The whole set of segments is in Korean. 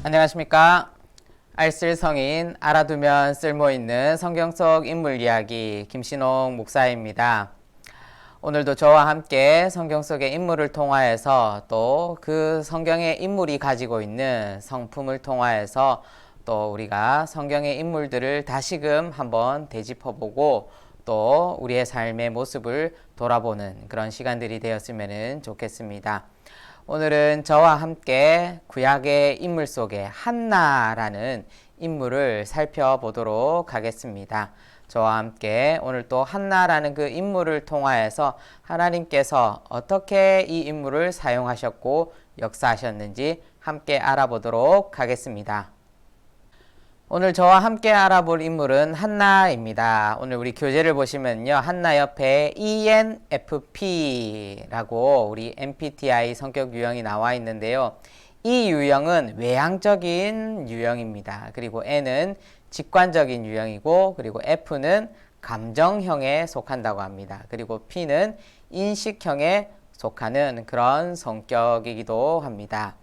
안녕하십니까. 알쓸성인 알아두면 쓸모있는 성경 속 인물 이야기 김신홍 목사입니다. 오늘도 저와 함께 성경 속의 인물을 통하여서 또 그 성경의 인물이 가지고 있는 성품을 통하여서 또 우리가 성경의 인물들을 다시금 한번 되짚어보고 또 우리의 삶의 모습을 돌아보는 그런 시간들이 되었으면 좋겠습니다. 오늘은 저와 함께 구약의 인물 속에 한나라는 인물을 살펴보도록 하겠습니다. 저와 함께 오늘 또 한나라는 그 인물을 통하여서 하나님께서 어떻게 이 인물을 사용하셨고 역사하셨는지 함께 알아보도록 하겠습니다. 오늘 저와 함께 알아볼 인물은 한나입니다. 오늘 우리 교재를 보시면요. 한나 옆에 ENFP라고 우리 MBTI 성격 유형이 나와 있는데요. 이 유형은 외향적인 유형입니다. 그리고 N은 직관적인 유형이고 그리고 F는 감정형에 속한다고 합니다. 그리고 P는 인식형에 속하는 그런 성격이기도 합니다.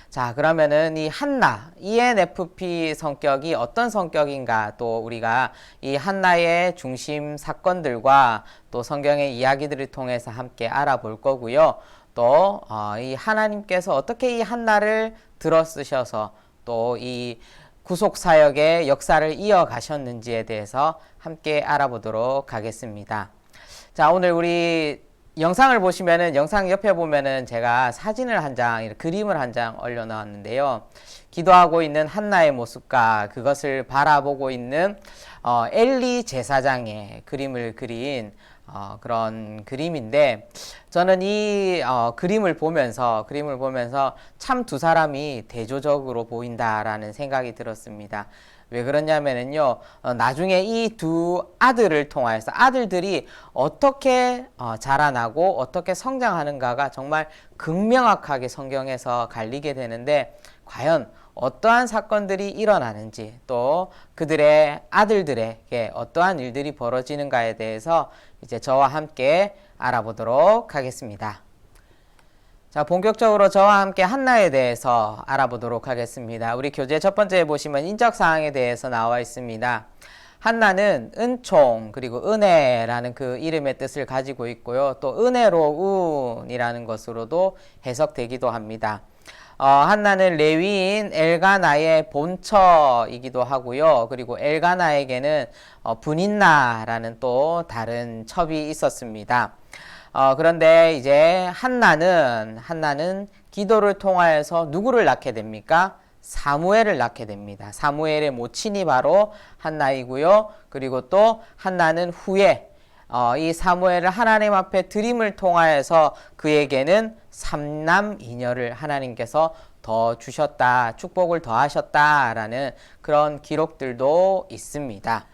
자, 그러면은 이 한나, ENFP 성격이 어떤 성격인가, 또 우리가 이 한나의 중심 사건들과 또 성경의 이야기들을 통해서 함께 알아볼 거고요. 또 이 하나님께서 어떻게 이 한나를 들어 쓰셔서 또 이 구속 사역의 역사를 이어가셨는지에 대해서 함께 알아보도록 하겠습니다. 자, 오늘 우리 영상을 보시면은 영상 옆에 보면은 제가 사진을 한 장, 그림을 한 장 올려 놓았는데요. 기도하고 있는 한나의 모습과 그것을 바라보고 있는 엘리 제사장의 그림을 그린 그런 그림인데, 저는 이 그림을 보면서 참 두 사람이 대조적으로 보인다라는 생각이 들었습니다. 왜 그러냐면은요, 나중에 이 두 아들을 통하여서 아들들이 어떻게 자라나고 어떻게 성장하는가가 정말 극명확하게 성경에서 갈리게 되는데, 과연 어떠한 사건들이 일어나는지 또 그들의 아들들에게 어떠한 일들이 벌어지는가에 대해서 이제 저와 함께 알아보도록 하겠습니다. 자, 본격적으로 저와 함께 한나에 대해서 알아보도록 하겠습니다. 우리 교재 첫 번째에 보시면 인적사항에 대해서 나와 있습니다. 한나는 은총 그리고 은혜라는 그 이름의 뜻을 가지고 있고요. 또 은혜로운이라는 것으로도 해석되기도 합니다. 한나는 레위인 엘가나의 본처이기도 하고요. 그리고 엘가나에게는 분인나라는 또 다른 첩이 있었습니다. 그런데 이제 한나는 기도를 통하여서 누구를 낳게 됩니까? 사무엘을 낳게 됩니다. 사무엘의 모친이 바로 한나이고요. 그리고 또 한나는 후에 이 사무엘을 하나님 앞에 드림을 통하여서 그에게는 삼남이녀를 하나님께서 더 주셨다, 축복을 더하셨다라는 그런 기록들도 있습니다.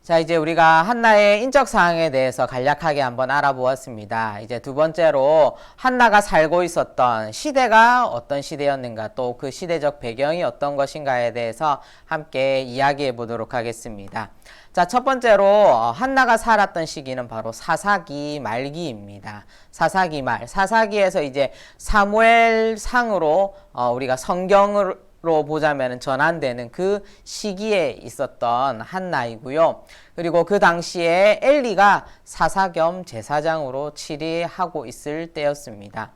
자, 이제 우리가 한나의 인적사항에 대해서 간략하게 한번 알아보았습니다. 이제 두 번째로 한나가 살고 있었던 시대가 어떤 시대였는가, 또 그 시대적 배경이 어떤 것인가에 대해서 함께 이야기해 보도록 하겠습니다. 자, 첫 번째로 한나가 살았던 시기는 바로 사사기 말기입니다. 사사기 말, 사사기에서 이제 사무엘상으로 우리가 성경을 로 보자면 전환되는 그 시기에 있었던 한나이고요. 그리고 그 당시에 엘리가 사사 겸 제사장으로 치리하고 있을 때였습니다.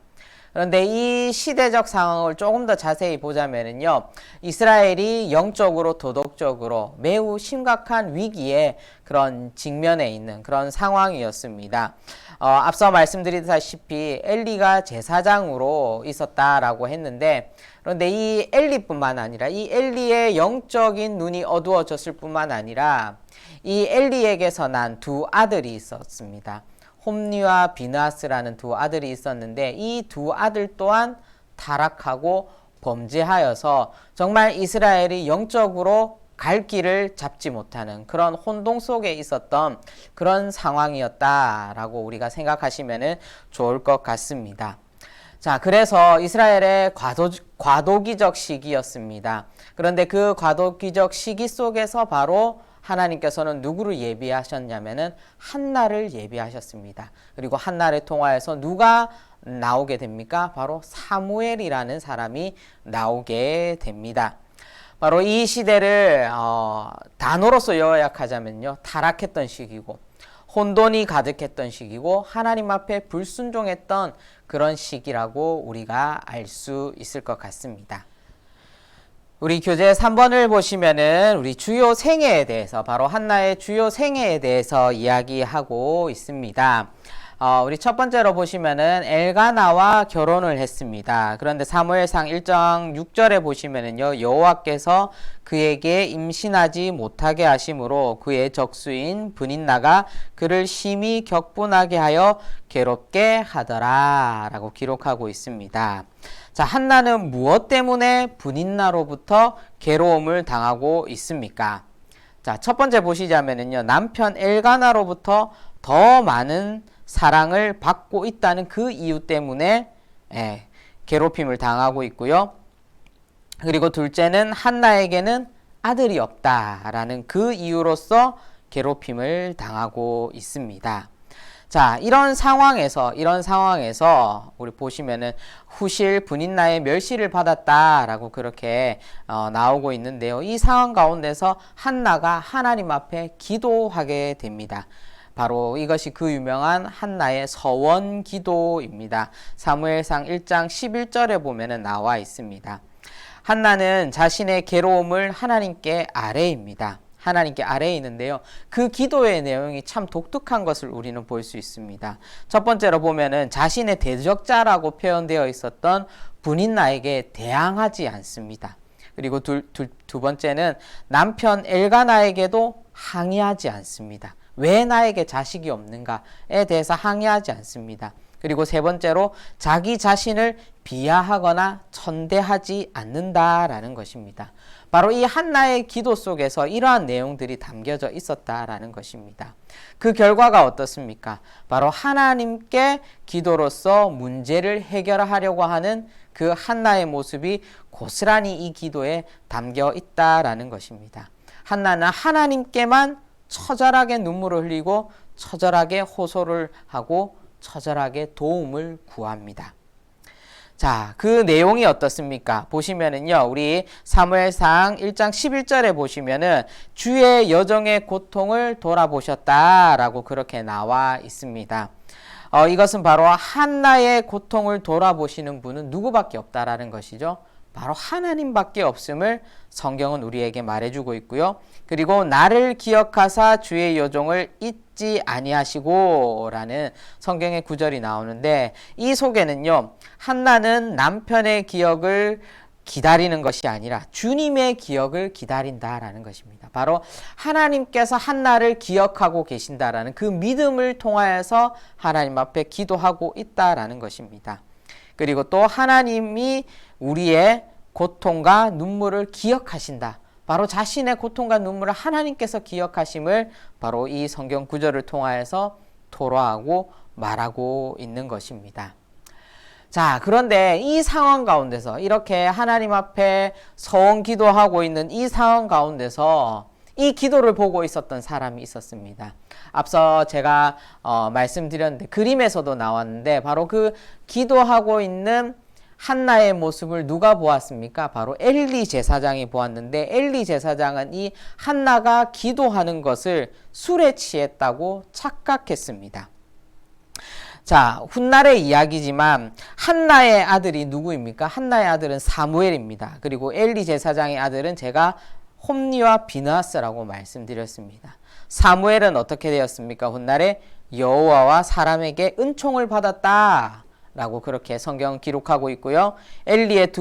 그런데 이 시대적 상황을 조금 더 자세히 보자면요, 이스라엘이 영적으로 도덕적으로 매우 심각한 위기에 그런 직면해 있는 그런 상황이었습니다. 앞서 말씀드리다시피 엘리가 제사장으로 있었다라고 했는데, 그런데 이 엘리뿐만 아니라 이 엘리의 영적인 눈이 어두워졌을 뿐만 아니라 이 엘리에게서 난 두 아들이 있었습니다. 홈니와 비느하스라는 두 아들이 있었는데, 이 두 아들 또한 타락하고 범죄하여서 정말 이스라엘이 영적으로 갈 길을 잡지 못하는 그런 혼동 속에 있었던 그런 상황이었다라고 우리가 생각하시면 좋을 것 같습니다. 자, 그래서 이스라엘의 과도기적 시기였습니다. 그런데 그 과도기적 시기 속에서 바로 하나님께서는 누구를 예비하셨냐면은 한나를 예비하셨습니다. 그리고 한나를 통하여서 누가 나오게 됩니까? 바로 사무엘이라는 사람이 나오게 됩니다. 바로 이 시대를 단어로서 요약하자면요, 타락했던 시기고 혼돈이 가득했던 시기고 하나님 앞에 불순종했던 그런 시기라고 우리가 알 수 있을 것 같습니다. 우리 교재 3번을 보시면은 우리 주요 생애에 대해서, 바로 한나의 주요 생애에 대해서 이야기하고 있습니다. 우리 첫 번째로 보시면은 엘가나와 결혼을 했습니다. 그런데 사무엘상 1장 6절에 보시면은요, 여호와께서 그에게 임신하지 못하게 하심으로 그의 적수인 브닌나가 그를 심히 격분하게 하여 괴롭게 하더라 라고 기록하고 있습니다. 자, 한나는 무엇 때문에 브닌나로부터 괴로움을 당하고 있습니까? 자, 첫 번째 보시자면은요, 남편 엘가나로부터 더 많은 사랑을 받고 있다는 그 이유 때문에 괴롭힘을 당하고 있고요. 그리고 둘째는 한나에게는 아들이 없다라는 그 이유로서 괴롭힘을 당하고 있습니다. 자, 이런 상황에서 우리 보시면은 후실 브닌나의 멸시를 받았다라고 그렇게 나오고 있는데요. 이 상황 가운데서 한나가 하나님 앞에 기도하게 됩니다. 바로 이것이 그 유명한 한나의 서원 기도입니다. 사무엘상 1장 11절에 보면은 나와 있습니다. 한나는 자신의 괴로움을 하나님께 아뢰입니다. 하나님께 아래에 있는데요. 그 기도의 내용이 참 독특한 것을 우리는 볼 수 있습니다. 첫 번째로 보면은 자신의 대적자라고 표현되어 있었던 브닌나에게 대항하지 않습니다. 그리고 두 번째는 남편 엘가나에게도 항의하지 않습니다. 왜 나에게 자식이 없는가에 대해서 항의하지 않습니다. 그리고 세 번째로 자기 자신을 비하하거나 천대하지 않는다라는 것입니다. 바로 이 한나의 기도 속에서 이러한 내용들이 담겨져 있었다라는 것입니다. 그 결과가 어떻습니까? 바로 하나님께 기도로서 문제를 해결하려고 하는 그 한나의 모습이 고스란히 이 기도에 담겨 있다라는 것입니다. 한나는 하나님께만 처절하게 눈물을 흘리고 처절하게 호소를 하고 처절하게 도움을 구합니다. 자, 그 내용이 어떻습니까? 보시면은요, 우리 사무엘상 1장 11절에 보시면은 주의 여정의 고통을 돌아보셨다라고 그렇게 나와 있습니다. 이것은 바로 한나의 고통을 돌아보시는 분은 누구밖에 없다라는 것이죠. 바로 하나님밖에 없음을 성경은 우리에게 말해주고 있고요. 그리고 나를 기억하사 주의 여종을 잊지 아니하시고 라는 성경의 구절이 나오는데, 이 속에는요, 한나는 남편의 기억을 기다리는 것이 아니라 주님의 기억을 기다린다라는 것입니다. 바로 하나님께서 한나를 기억하고 계신다라는 그 믿음을 통하여서 하나님 앞에 기도하고 있다라는 것입니다. 그리고 또 하나님이 우리의 고통과 눈물을 기억하신다. 바로 자신의 고통과 눈물을 하나님께서 기억하심을 바로 이 성경 구절을 통하여서 토로하고 말하고 있는 것입니다. 자, 그런데 이 상황 가운데서 이렇게 하나님 앞에 서원 기도하고 있는 이 상황 가운데서 이 기도를 보고 있었던 사람이 있었습니다. 앞서 제가 말씀드렸는데 그림에서도 나왔는데 바로 그 기도하고 있는 한나의 모습을 누가 보았습니까? 바로 엘리 제사장이 보았는데, 엘리 제사장은 이 한나가 기도하는 것을 술에 취했다고 착각했습니다. 자, 훗날의 이야기지만 한나의 아들이 누구입니까? 한나의 아들은 사무엘입니다. 그리고 엘리 제사장의 아들은 제가 홈니와 비느하스라고 말씀드렸습니다. 사무엘은 어떻게 되었습니까? 훗날에 여호와와 사람에게 은총을 받았다 라고 그렇게 성경은 기록하고 있고요. 엘리의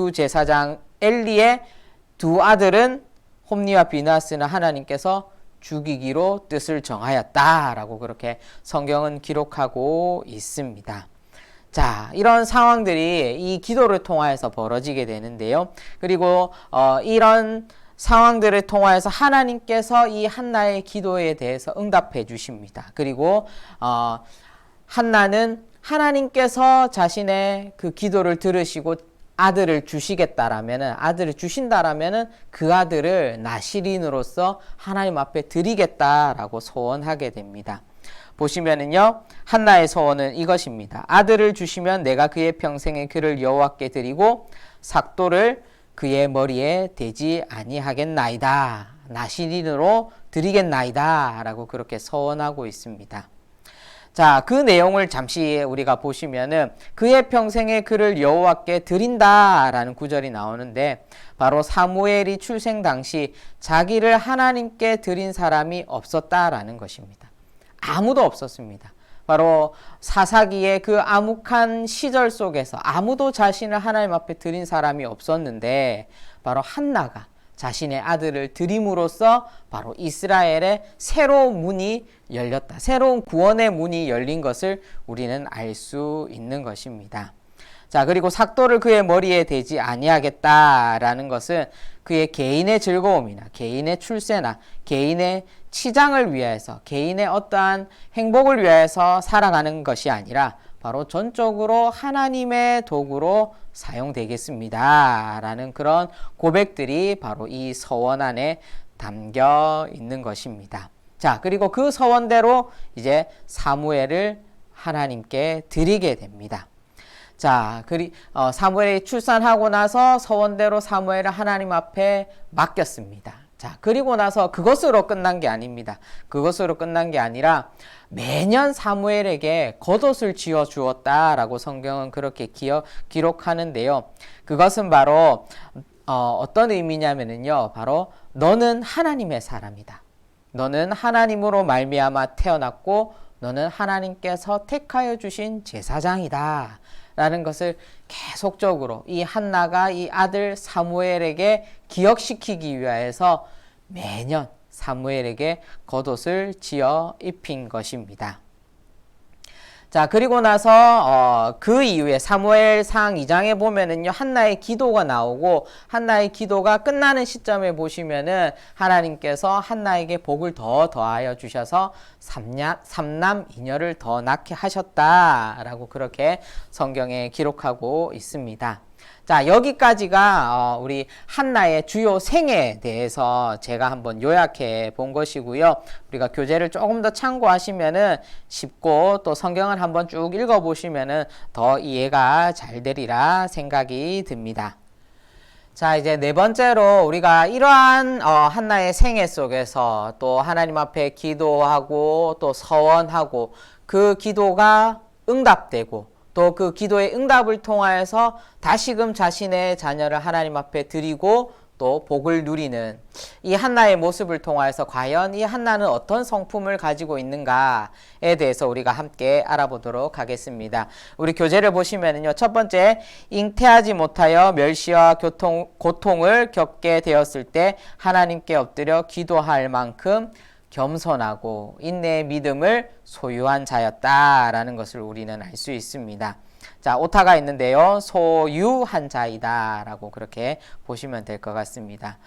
두 아들은 홈니와 비느하스는 하나님께서 죽이기로 뜻을 정하였다 라고 그렇게 성경은 기록하고 있습니다. 자, 이런 상황들이 이 기도를 통하여서 벌어지게 되는데요. 그리고 이런 상황들을 통하여서 하나님께서 이 한나의 기도에 대해서 응답해 주십니다. 그리고 한나는 하나님께서 자신의 그 기도를 들으시고 아들을 주시겠다라면은, 아들을 주신다라면은 그 아들을 나시린으로서 하나님 앞에 드리겠다라고 소원하게 됩니다. 보시면은요, 한나의 소원은 이것입니다. 아들을 주시면 내가 그의 평생의 그를 여호와께 드리고 삭도를 그의 머리에 대지 아니하겠나이다. 나시린으로 드리겠나이다. 라고 그렇게 소원하고 있습니다. 자, 그 내용을 잠시 우리가 보시면은 그의 평생에 그를 여호와께 드린다라는 구절이 나오는데 바로 사무엘이 출생 당시 자기를 하나님께 드린 사람이 없었다라는 것입니다. 아무도 없었습니다. 바로 사사기의 그 암흑한 시절 속에서 아무도 자신을 하나님 앞에 드린 사람이 없었는데 바로 한나가 자신의 아들을 드림으로써 바로 이스라엘의 새로운 문이 열렸다. 새로운 구원의 문이 열린 것을 우리는 알 수 있는 것입니다. 자, 그리고 삭도를 그의 머리에 대지 아니하겠다라는 것은 그의 개인의 즐거움이나 개인의 출세나 개인의 치장을 위해서 개인의 어떠한 행복을 위해서 살아가는 것이 아니라 바로 전적으로 하나님의 도구로 사용되겠습니다. 라는 그런 고백들이 바로 이 서원 안에 담겨 있는 것입니다. 자, 그리고 그 서원대로 이제 사무엘을 하나님께 드리게 됩니다. 자, 사무엘이 출산하고 나서 서원대로 사무엘을 하나님 앞에 맡겼습니다. 자, 그리고 나서 그것으로 끝난 게 아닙니다. 그것으로 끝난 게 아니라 매년 사무엘에게 겉옷을 지어 주었다라고 성경은 그렇게 기록하는데요. 그것은 바로 어떤 의미냐면요. 바로 너는 하나님의 사람이다. 너는 하나님으로 말미암아 태어났고 너는 하나님께서 택하여 주신 제사장이다. 라는 것을 계속적으로 이 한나가 이 아들 사무엘에게 기억시키기 위해서 매년 사무엘에게 겉옷을 지어 입힌 것입니다. 자, 그리고 나서 그 이후에 사무엘상 2장에 보면은요, 한나의 기도가 나오고 한나의 기도가 끝나는 시점에 보시면은 하나님께서 한나에게 복을 더하여 주셔서 삼남 이녀를 더 낳게 하셨다라고 그렇게 성경에 기록하고 있습니다. 자, 여기까지가 우리 한나의 주요 생애에 대해서 제가 한번 요약해 본 것이고요. 우리가 교재를 조금 더 참고하시면은 쉽고 또 성경을 한번 쭉 읽어보시면은 더 이해가 잘 되리라 생각이 듭니다. 자, 이제 네 번째로 우리가 이러한 한나의 생애 속에서 또 하나님 앞에 기도하고 또 서원하고 그 기도가 응답되고 또 그 기도의 응답을 통하여서 다시금 자신의 자녀를 하나님 앞에 드리고 또 복을 누리는 이 한나의 모습을 통하여서 과연 이 한나는 어떤 성품을 가지고 있는가에 대해서 우리가 함께 알아보도록 하겠습니다. 우리 교재를 보시면요. 첫 번째, 잉태하지 못하여 멸시와 고통을 겪게 되었을 때 하나님께 엎드려 기도할 만큼 겸손하고 인내의 믿음을 소유한 자였다라는 것을 우리는 알 수 있습니다. 자, 오타가 있는데요. 소유한 자이다 라고 그렇게 보시면 될 것 같습니다.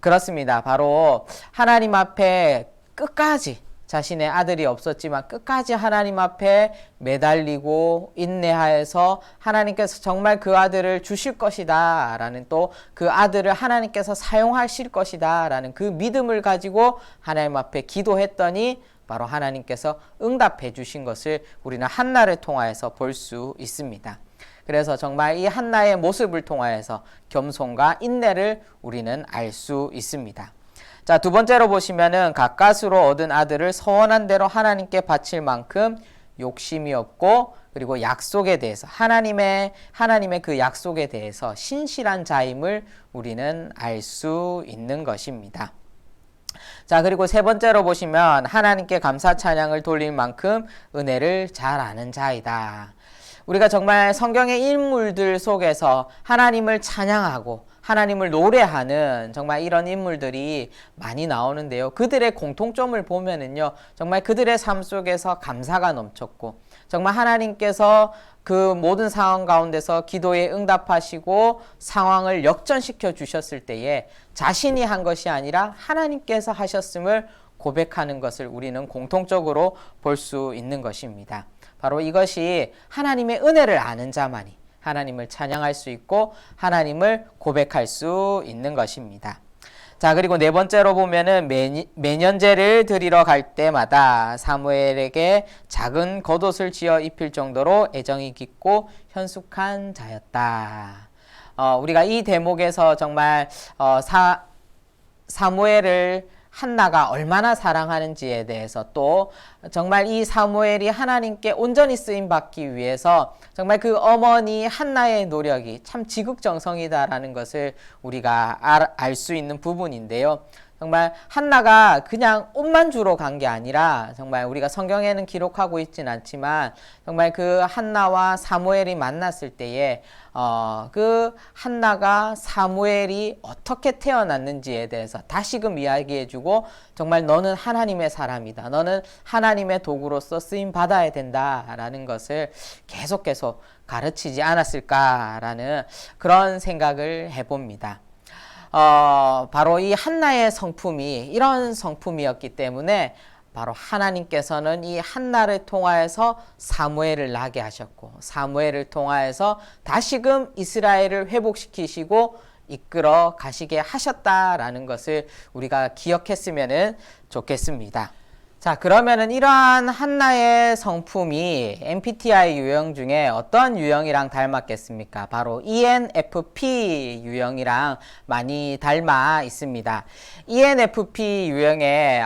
그렇습니다. 바로 하나님 앞에 끝까지 자신의 아들이 없었지만 끝까지 하나님 앞에 매달리고 인내하여서 하나님께서 정말 그 아들을 주실 것이다 라는 또 그 아들을 하나님께서 사용하실 것이다 라는 그 믿음을 가지고 하나님 앞에 기도했더니 바로 하나님께서 응답해 주신 것을 우리는 한나를 통하여서 볼 수 있습니다. 그래서 정말 이 한나의 모습을 통하여서 겸손과 인내를 우리는 알 수 있습니다. 자, 두 번째로 보시면은 가까스로 얻은 아들을 서원한 대로 하나님께 바칠 만큼 욕심이 없고 그리고 약속에 대해서 하나님의 그 약속에 대해서 신실한 자임을 우리는 알 수 있는 것입니다. 자, 그리고 세 번째로 보시면 하나님께 감사 찬양을 돌릴 만큼 은혜를 잘 아는 자이다. 우리가 정말 성경의 인물들 속에서 하나님을 찬양하고 하나님을 노래하는 정말 이런 인물들이 많이 나오는데요. 그들의 공통점을 보면은요, 정말 그들의 삶 속에서 감사가 넘쳤고, 정말 하나님께서 그 모든 상황 가운데서 기도에 응답하시고 상황을 역전시켜 주셨을 때에 자신이 한 것이 아니라 하나님께서 하셨음을 고백하는 것을 우리는 공통적으로 볼 수 있는 것입니다. 바로 이것이 하나님의 은혜를 아는 자만이, 하나님을 찬양할 수 있고 하나님을 고백할 수 있는 것입니다. 자, 그리고 네 번째로 보면은 매년제를 드리러 갈 때마다 사무엘에게 작은 겉옷을 지어 입힐 정도로 애정이 깊고 현숙한 자였다. 우리가 이 대목에서 정말 사무엘을 한나가 얼마나 사랑하는지에 대해서, 또 정말 이 사무엘이 하나님께 온전히 쓰임 받기 위해서 정말 그 어머니 한나의 노력이 참 지극정성이다라는 것을 우리가 알 수 있는 부분인데요. 정말 한나가 그냥 옷만 주러 간 게 아니라, 정말 우리가 성경에는 기록하고 있진 않지만 정말 그 한나와 사무엘이 만났을 때에 그 한나가 사무엘이 어떻게 태어났는지에 대해서 다시금 이야기해주고, 정말 너는 하나님의 사람이다, 너는 하나님의 도구로서 쓰임 받아야 된다라는 것을 계속 가르치지 않았을까라는 그런 생각을 해봅니다. 바로 이 한나의 성품이 이런 성품이었기 때문에 바로 하나님께서는 이 한나를 통하여서 사무엘을 나게 하셨고, 사무엘을 통하여서 다시금 이스라엘을 회복시키시고 이끌어 가시게 하셨다라는 것을 우리가 기억했으면 좋겠습니다. 자, 그러면은 이러한 한나의 성품이 MBTI 유형 중에 어떤 유형이랑 닮았겠습니까? 바로 ENFP 유형이랑 많이 닮아 있습니다. ENFP 유형의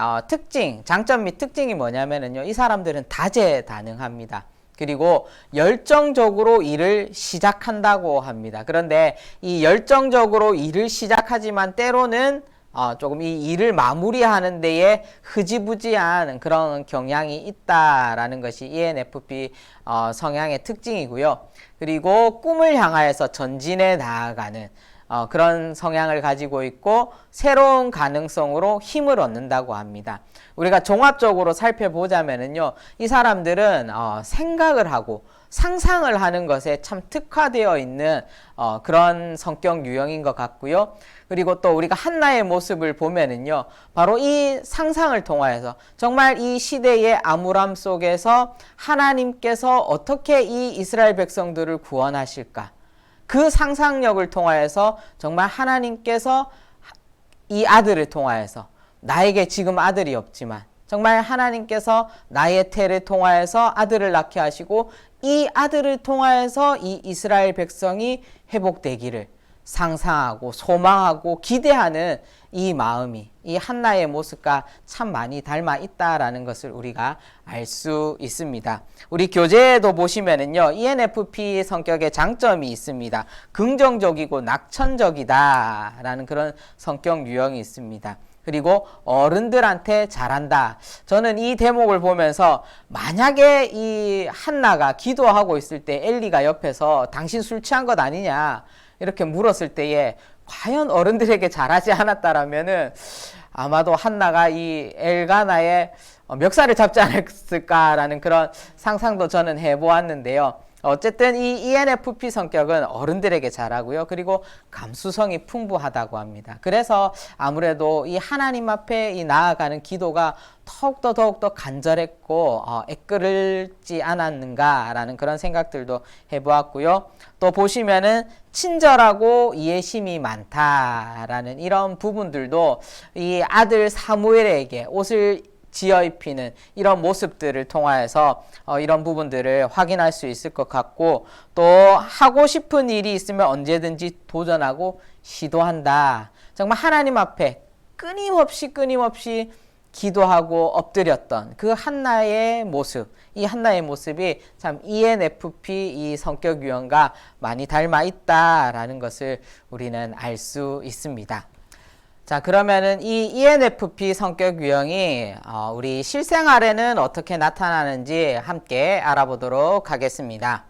장점 및 특징이 뭐냐면은요, 이 사람들은 다재다능합니다. 그리고 열정적으로 일을 시작한다고 합니다. 그런데 이 열정적으로 일을 시작하지만 때로는 조금 이 일을 마무리하는 데에 흐지부지한 그런 경향이 있다라는 것이 ENFP 성향의 특징이고요. 그리고 꿈을 향하여서 전진해 나아가는 그런 성향을 가지고 있고, 새로운 가능성으로 힘을 얻는다고 합니다. 우리가 종합적으로 살펴보자면은요, 이 사람들은 생각을 하고 상상을 하는 것에 참 특화되어 있는 그런 성격 유형인 것 같고요. 그리고 또 우리가 한나의 모습을 보면은요, 바로 이 상상을 통하여서 정말 이 시대의 암울함 속에서 하나님께서 어떻게 이 이스라엘 백성들을 구원하실까, 그 상상력을 통하여서 정말 하나님께서 이 아들을 통하여서, 나에게 지금 아들이 없지만 정말 하나님께서 나의 태를 통하여서 아들을 낳게 하시고 이 아들을 통하여서 이 이스라엘 백성이 회복되기를 상상하고 소망하고 기대하는 이 마음이 이 한나의 모습과 참 많이 닮아 있다라는 것을 우리가 알 수 있습니다. 우리 교재에도 보시면은요, ENFP 성격의 장점이 있습니다. 긍정적이고 낙천적이다라는 그런 성격 유형이 있습니다. 그리고 어른들한테 잘한다. 저는 이 대목을 보면서 만약에 이 한나가 기도하고 있을 때 엘리가 옆에서 당신 술 취한 것 아니냐 이렇게 물었을 때에 과연 어른들에게 잘하지 않았다라면은 아마도 한나가 이 엘가나의 멱살을 잡지 않았을까라는 그런 상상도 저는 해보았는데요. 어쨌든 이 ENFP 성격은 어른들에게 잘하고요. 그리고 감수성이 풍부하다고 합니다. 그래서 아무래도 이 하나님 앞에 이 나아가는 기도가 더욱더 간절했고 애끓지 않았는가라는 그런 생각들도 해보았고요. 또 보시면은 친절하고 이해심이 많다라는 이런 부분들도 이 아들 사무엘에게 옷을 지어 입히는 이런 모습들을 통하여서 이런 부분들을 확인할 수 있을 것 같고, 또 하고 싶은 일이 있으면 언제든지 도전하고 시도한다. 정말 하나님 앞에 끊임없이 기도하고 엎드렸던 그 한나의 모습, 이 한나의 모습이 참 ENFP 이 성격 유형과 많이 닮아 있다라는 것을 우리는 알 수 있습니다. 자, 그러면은 이 ENFP 성격 유형이 우리 실생활에는 어떻게 나타나는지 함께 알아보도록 하겠습니다.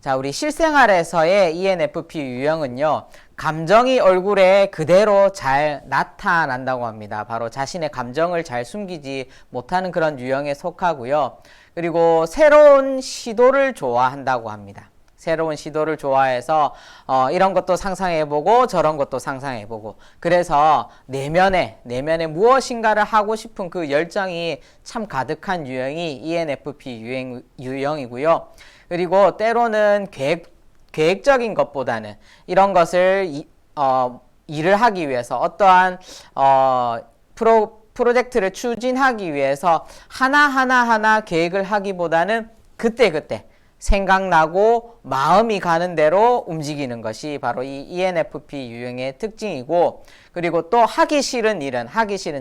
자, 우리 실생활에서의 ENFP 유형은요, 감정이 얼굴에 그대로 잘 나타난다고 합니다. 바로 자신의 감정을 잘 숨기지 못하는 그런 유형에 속하고요. 그리고 새로운 시도를 좋아한다고 합니다. 새로운 시도를 좋아해서 이런 것도 상상해보고 저런 것도 상상해보고, 그래서 내면에 무엇인가를 하고 싶은 그 열정이 참 가득한 유형이 ENFP 유형이고요. 그리고 때로는 계획적인 것보다는 이런 것을 일을 하기 위해서 어떠한 프로젝트를 추진하기 위해서 하나하나 계획을 하기보다는 그때그때 생각나고 마음이 가는 대로 움직이는 것이 바로 이 ENFP 유형의 특징이고, 그리고 또 하기 싫은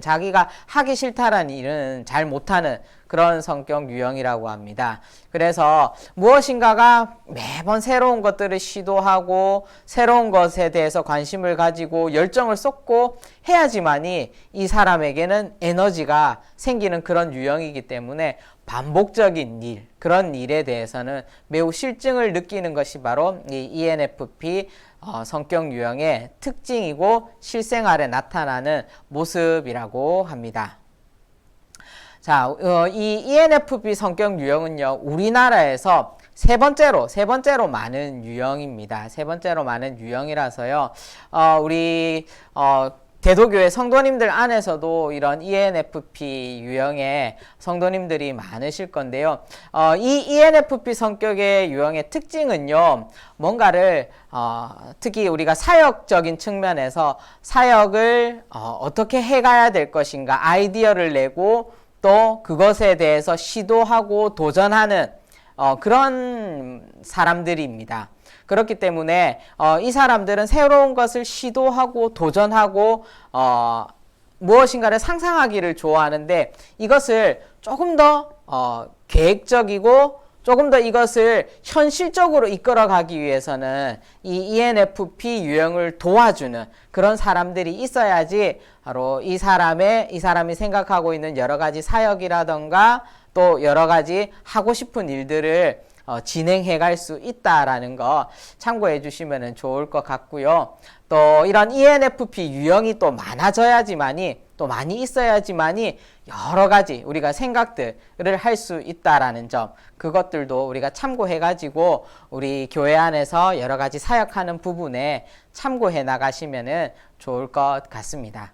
자기가 하기 싫다라는 일은 잘 못하는 그런 성격 유형이라고 합니다. 그래서 무엇인가가 매번 새로운 것들을 시도하고 새로운 것에 대해서 관심을 가지고 열정을 쏟고 해야지만이 이 사람에게는 에너지가 생기는 그런 유형이기 때문에 반복적인 일, 그런 일에 대해서는 매우 실증을 느끼는 것이 바로 이 ENFP 성격 유형의 특징이고 실생활에 나타나는 모습이라고 합니다. 자, 이 ENFP 성격 유형은요, 우리나라에서 세 번째로 많은 유형입니다. 세 번째로 많은 유형이라서요, 우리 대도교회 성도님들 안에서도 이런 ENFP 유형의 성도님들이 많으실 건데요. 이 ENFP 성격의 유형의 특징은요, 뭔가를 특히 우리가 사역적인 측면에서 사역을 어떻게 해가야 될 것인가 아이디어를 내고 또 그것에 대해서 시도하고 도전하는 그런 사람들입니다. 그렇기 때문에 이 사람들은 새로운 것을 시도하고 도전하고 무엇인가를 상상하기를 좋아하는데, 이것을 조금 더 계획적이고 조금 더 이것을 현실적으로 이끌어가기 위해서는 이 ENFP 유형을 도와주는 그런 사람들이 있어야지 바로 이 사람이 생각하고 있는 여러 가지 사역이라던가 또 여러 가지 하고 싶은 일들을 진행해 갈 수 있다라는 거 참고해 주시면 좋을 것 같고요. 또 이런 ENFP 유형이 또 많아져야지만이, 또 많이 있어야지만이 여러 가지 우리가 생각들을 할 수 있다라는 점, 그것들도 우리가 참고해 가지고 우리 교회 안에서 여러 가지 사역하는 부분에 참고해 나가시면 좋을 것 같습니다.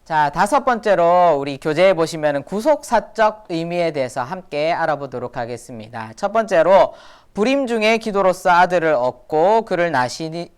자, 다섯 번째로 우리 교재에 보시면 구속사적 의미에 대해서 함께 알아보도록 하겠습니다. 첫 번째로 불임 중에 기도로서 아들을 얻고 그를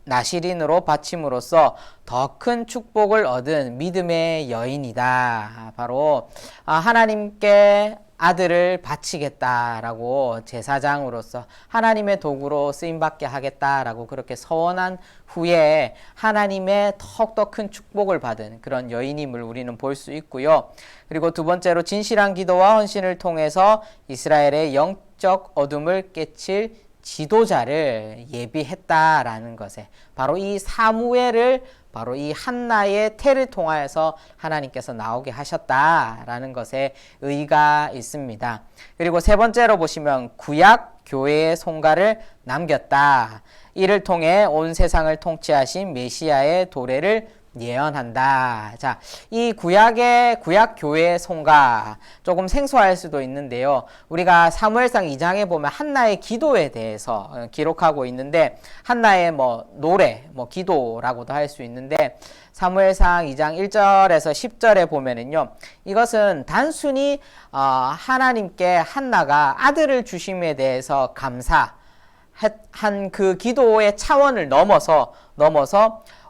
나시린으로 바침으로써 더 큰 축복을 얻은 믿음의 여인이다. 바로 하나님께 아들을 바치겠다라고 제사장으로서 하나님의 도구로 쓰임받게 하겠다라고 그렇게 서원한 후에 하나님의 더욱더 큰 축복을 받은 그런 여인임을 우리는 볼 수 있고요. 그리고 두 번째로 진실한 기도와 헌신을 통해서 이스라엘의 영적 어둠을 깨칠 지도자를 예비했다라는 것에 바로 이 사무엘을 바로 이 한나의 태를 통하여서 하나님께서 나오게 하셨다라는 것에 의의가 있습니다. 그리고 세 번째로 보시면 구약 교회의 손가를 남겼다. 이를 통해 온 세상을 통치하신 메시아의 도래를 예언한다. 자, 이 구약 교회의 손가 조금 생소할 수도 있는데요. 우리가 사무엘상 2장에 보면 한나의 기도에 대해서 기록하고 있는데, 한나의 노래, 기도라고도 할 수 있는데, 사무엘상 2장 1절에서 10절에 보면은요, 이것은 단순히 하나님께 한나가 아들을 주심에 대해서 감사한 그 기도의 차원을 넘어서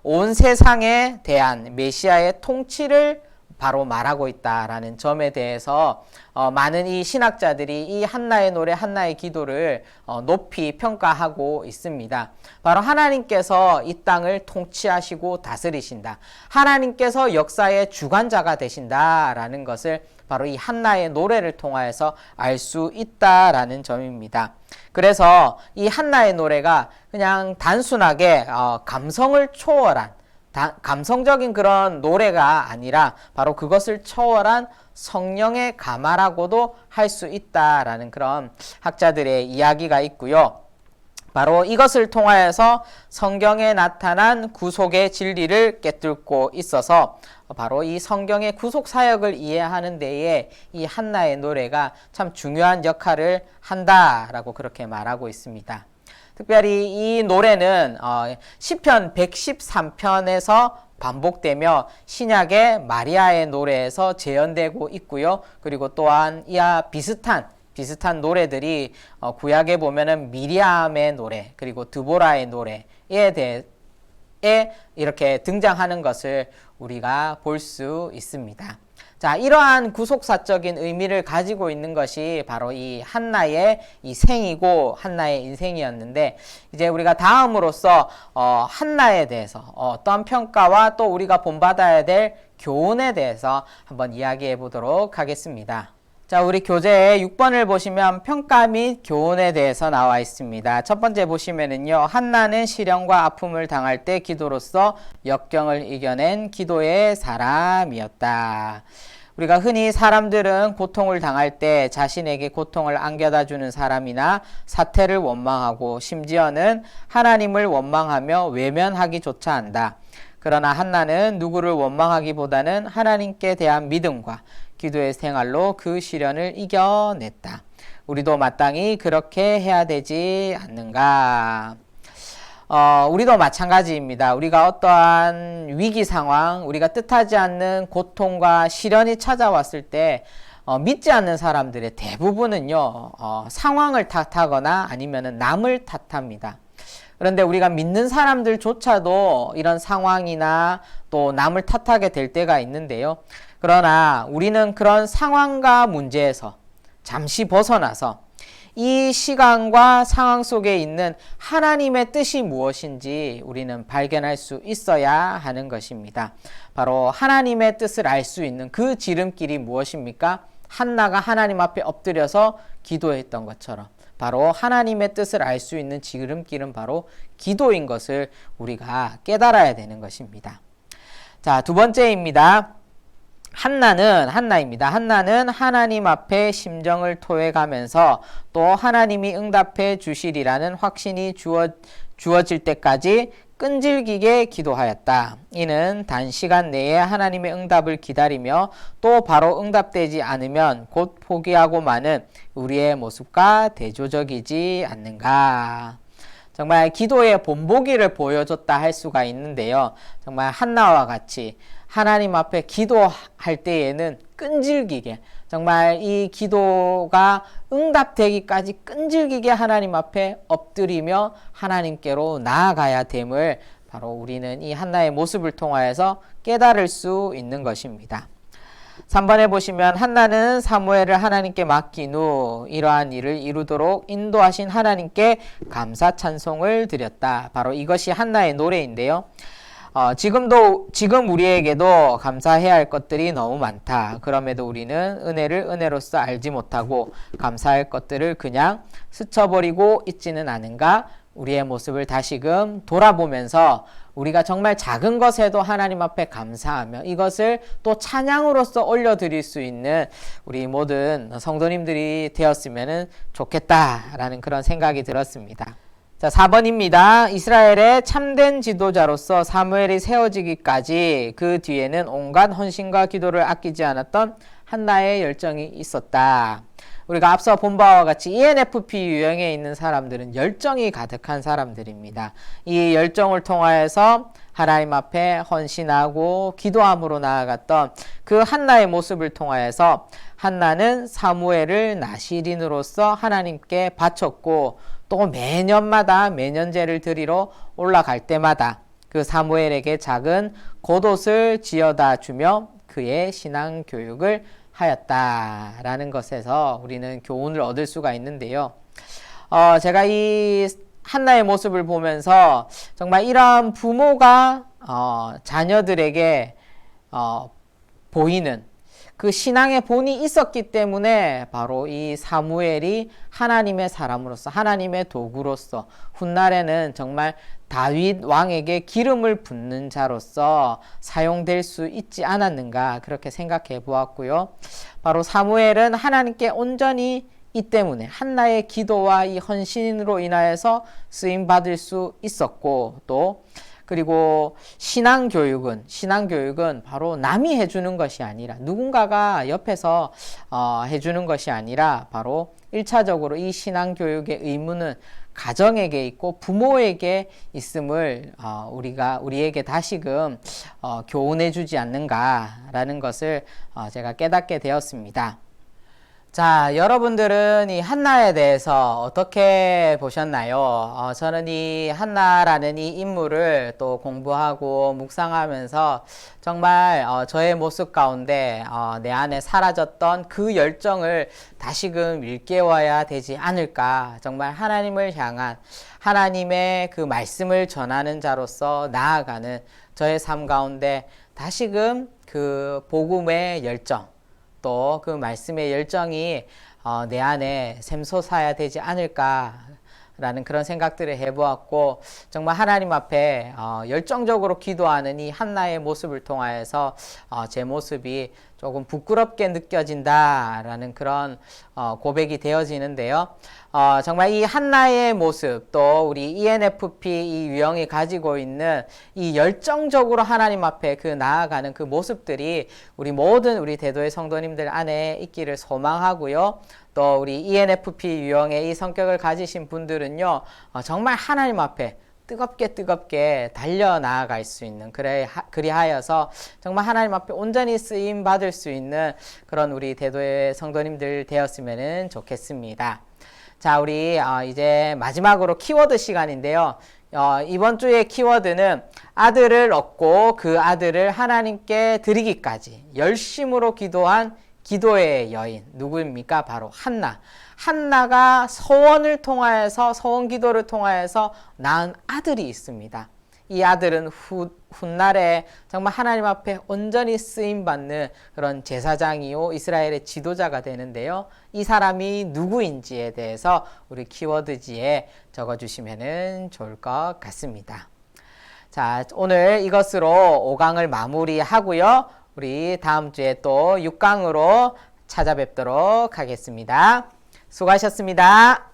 온 세상에 대한 메시아의 통치를 바로 말하고 있다라는 점에 대해서 많은 이 신학자들이 이 한나의 노래, 한나의 기도를 높이 평가하고 있습니다. 바로 하나님께서 이 땅을 통치하시고 다스리신다. 하나님께서 역사의 주관자가 되신다라는 것을 바로 이 한나의 노래를 통하여서 알 수 있다라는 점입니다. 그래서 이 한나의 노래가 그냥 단순하게 감성을 초월한 감성적인 그런 노래가 아니라 바로 그것을 초월한 성령의 가마라고도 할 수 있다라는 그런 학자들의 이야기가 있고요. 바로 이것을 통하여서 성경에 나타난 구속의 진리를 꿰뚫고 있어서 바로 이 성경의 구속 사역을 이해하는 데에 이 한나의 노래가 참 중요한 역할을 한다라고 그렇게 말하고 있습니다. 특별히 이 노래는 시편 113편에서 반복되며 신약의 마리아의 노래에서 재현되고 있고요. 그리고 또한 이와 비슷한 비슷한 노래들이 구약에 보면은 미리암의 노래 그리고 드보라의 노래에 대해 이렇게 등장하는 것을 우리가 볼 수 있습니다. 자, 이러한 구속사적인 의미를 가지고 있는 것이 바로 이 한나의 이 생이고 한나의 인생이었는데, 이제 우리가 다음으로서 한나에 대해서 어떤 평가와 또 우리가 본받아야 될 교훈에 대해서 한번 이야기해 보도록 하겠습니다. 자, 우리 교재에 6번을 보시면 평가 및 교훈에 대해서 나와 있습니다. 첫 번째 보시면은요, 한나는 시련과 아픔을 당할 때 기도로서 역경을 이겨낸 기도의 사람이었다. 우리가 흔히 사람들은 고통을 당할 때 자신에게 고통을 안겨다 주는 사람이나 사태를 원망하고 심지어는 하나님을 원망하며 외면하기조차 한다. 그러나 한나는 누구를 원망하기보다는 하나님께 대한 믿음과 기도의 생활로 그 시련을 이겨냈다. 우리도 마땅히 그렇게 해야 되지 않는가? 우리도 마찬가지입니다. 우리가 어떠한 위기 상황, 우리가 뜻하지 않는 고통과 시련이 찾아왔을 때 믿지 않는 사람들의 대부분은요, 상황을 탓하거나 아니면 남을 탓합니다. 그런데 우리가 믿는 사람들조차도 이런 상황이나 또 남을 탓하게 될 때가 있는데요. 그러나 우리는 그런 상황과 문제에서 잠시 벗어나서 이 시간과 상황 속에 있는 하나님의 뜻이 무엇인지 우리는 발견할 수 있어야 하는 것입니다. 바로 하나님의 뜻을 알 수 있는 그 지름길이 무엇입니까? 한나가 하나님 앞에 엎드려서 기도했던 것처럼 바로 하나님의 뜻을 알 수 있는 지름길은 바로 기도인 것을 우리가 깨달아야 되는 것입니다. 자, 두 번째입니다. 한나입니다. 한나는 하나님 앞에 심정을 토해가면서 또 하나님이 응답해 주시리라는 확신이 주어질 때까지 끈질기게 기도하였다. 이는 단시간 내에 하나님의 응답을 기다리며 또 바로 응답되지 않으면 곧 포기하고 마는 우리의 모습과 대조적이지 않는가. 정말 기도의 본보기를 보여줬다 할 수가 있는데요. 정말 한나와 같이 하나님 앞에 기도할 때에는 끈질기게 정말 이 기도가 응답되기까지 끈질기게 하나님 앞에 엎드리며 하나님께로 나아가야 됨을 바로 우리는 이 한나의 모습을 통하여서 깨달을 수 있는 것입니다. 3번에 보시면 한나는 사무엘을 하나님께 맡긴 후 이러한 일을 이루도록 인도하신 하나님께 감사 찬송을 드렸다. 바로 이것이 한나의 노래인데요. 지금 우리에게도 감사해야 할 것들이 너무 많다. 그럼에도 우리는 은혜를 은혜로서 알지 못하고 감사할 것들을 그냥 스쳐버리고 있지는 않은가? 우리의 모습을 다시금 돌아보면서 우리가 정말 작은 것에도 하나님 앞에 감사하며 이것을 또 찬양으로서 올려드릴 수 있는 우리 모든 성도님들이 되었으면 좋겠다라는 그런 생각이 들었습니다. 자, 4번입니다. 이스라엘의 참된 지도자로서 사무엘이 세워지기까지 그 뒤에는 온갖 헌신과 기도를 아끼지 않았던 한나의 열정이 있었다. 우리가 앞서 본 바와 같이 ENFP 유형에 있는 사람들은 열정이 가득한 사람들입니다. 이 열정을 통하여서 하나님 앞에 헌신하고 기도함으로 나아갔던 그 한나의 모습을 통하여서 한나는 사무엘을 나시린으로서 하나님께 바쳤고 또 매년제를 드리러 올라갈 때마다 그 사무엘에게 작은 겉옷을 지어다 주며 그의 신앙 교육을 하였다라는 것에서 우리는 교훈을 얻을 수가 있는데요. 제가 이 한나의 모습을 보면서 정말 이러한 부모가 자녀들에게 보이는 그 신앙의 본이 있었기 때문에 바로 이 사무엘이 하나님의 사람으로서 하나님의 도구로서 훗날에는 정말 다윗 왕에게 기름을 붓는 자로서 사용될 수 있지 않았는가 그렇게 생각해 보았고요. 바로 사무엘은 하나님께 온전히 이 때문에 한나의 기도와 이 헌신으로 인하여서 쓰임 받을 수 있었고 또 그리고 신앙교육은 바로 남이 해주는 것이 아니라 누군가가 옆에서 해주는 것이 아니라 바로 1차적으로 이 신앙교육의 의무는 가정에게 있고 부모에게 있음을 우리에게 다시금 교훈해 주지 않는가라는 것을 제가 깨닫게 되었습니다. 자, 여러분들은 이 한나에 대해서 어떻게 보셨나요? 저는 이 한나라는 이 인물을 또 공부하고 묵상하면서 정말 저의 모습 가운데 내 안에 사라졌던 그 열정을 다시금 일깨워야 되지 않을까. 정말 하나님을 향한 하나님의 그 말씀을 전하는 자로서 나아가는 저의 삶 가운데 다시금 그 복음의 열정, 또 그 말씀의 열정이 내 안에 샘솟아야 되지 않을까라는 그런 생각들을 해보았고, 정말 하나님 앞에 열정적으로 기도하는 이 한나의 모습을 통하여서 제 모습이 조금 부끄럽게 느껴진다라는 그런 고백이 되어지는데요. 정말 이 한나의 모습, 또 우리 ENFP 이 유형이 가지고 있는 이 열정적으로 하나님 앞에 그 나아가는 그 모습들이 우리 모든 우리 대도의 성도님들 안에 있기를 소망하고요. 또 우리 ENFP 유형의 이 성격을 가지신 분들은요, 정말 하나님 앞에 뜨겁게 달려나아갈 수 있는, 그리하여서 정말 하나님 앞에 온전히 쓰임 받을 수 있는 그런 우리 대도의 성도님들 되었으면 좋겠습니다. 자, 우리 이제 마지막으로 키워드 시간인데요. 이번 주의 키워드는 아들을 얻고 그 아들을 하나님께 드리기까지 열심으로 기도한 기도의 여인, 누구입니까? 바로 한나. 한나가 서원을 통하여서, 서원 기도를 통하여서 낳은 아들이 있습니다. 이 아들은 훗날에 정말 하나님 앞에 온전히 쓰임받는 그런 제사장이요 이스라엘의 지도자가 되는데요. 이 사람이 누구인지에 대해서 우리 키워드지에 적어주시면 좋을 것 같습니다. 자, 오늘 이것으로 5강을 마무리하고요. 우리 다음 주에 또 6강으로 찾아뵙도록 하겠습니다. 수고하셨습니다.